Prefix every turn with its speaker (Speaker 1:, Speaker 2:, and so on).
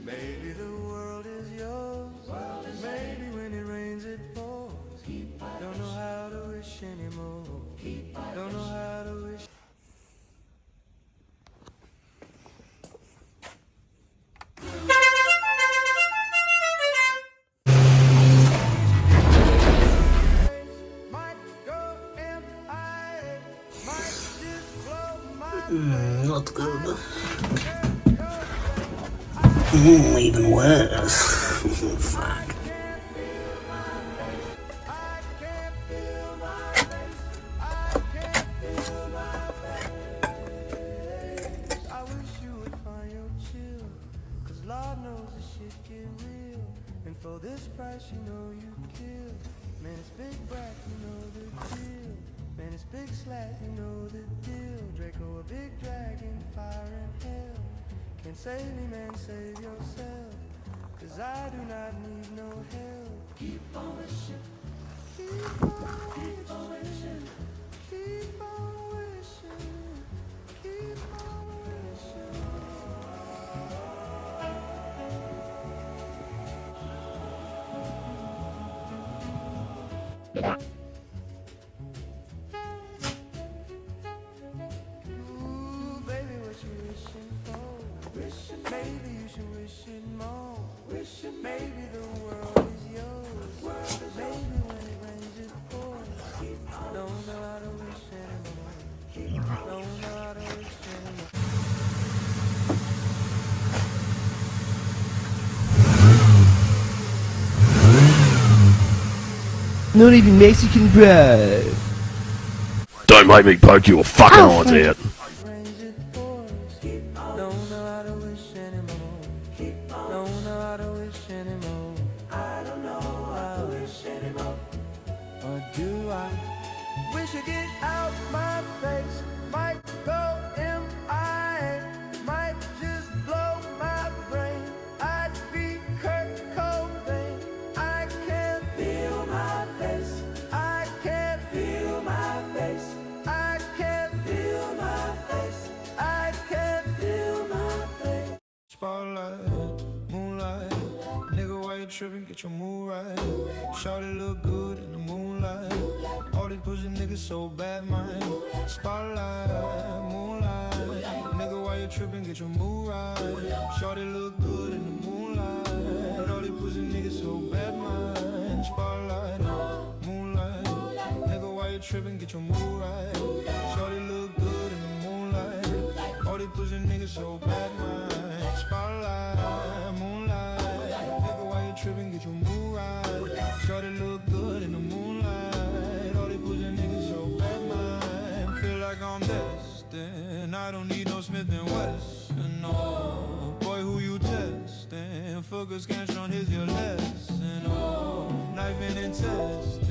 Speaker 1: Maybe the world is yours. Maybe when it rains it pours. Don't know how to wish anymore. Don't know how to wish.
Speaker 2: Not good. Even worse. Fuck.
Speaker 1: I wish you would find your chill, 'cause Lord knows this shit get real. And for this price you know you kill. Man, it's big brack, you know the deal. Man, it's big slack, you know the deal. Draco, a big dragon, fire and hell. Can't save me, man, save yourself, 'cause I do not need no help. Keep on wishing. Keep on wishing. Keep on wishing. Keep on wishing. Ooh, baby, what you wishing for? Maybe you should wish it more. Maybe the world is yours. Maybe when it rains it pours. Don't know how to wish anymore. Don't know how to wish anymore.
Speaker 3: Not even Mexican, bro.
Speaker 2: Don't make me poke your fucking eyes out.
Speaker 1: Rains it pours. Don't know how to wish anymore. Don't know how to wish anymore. I don't know how to wish anymore. Or do I? Wish you get out my face. Might go MIA. Might just blow my brain. I'd be Kurt Cobain. I can't feel my face. I can't feel my face. I can't feel my face. I can't feel my face. Spotlight, moonlight. Nigga, why you tripping? Get your mood right. Shawty look good in the moonlight. All these pussy niggas so bad, man. Spotlight, moonlight. Nigga, why you tripping? Get your mood right. Shawty look good in the moonlight. All these pussy niggas so bad, man. Spotlight, moonlight. Nigga, why you tripping? Get your mood right. Shawty look good in the moonlight. All these pussy niggas so bad, man. Spotlight, moonlight. Nigga, why you tripping? Get your mood right. Shawty look good in the moonlight. All these pussy niggas so bad, man. Feel like I'm destined. I don't need no Smith and Wesson, no. Boy, who you testing? Focus, can't here's your lesson, oh. Knife and intestine.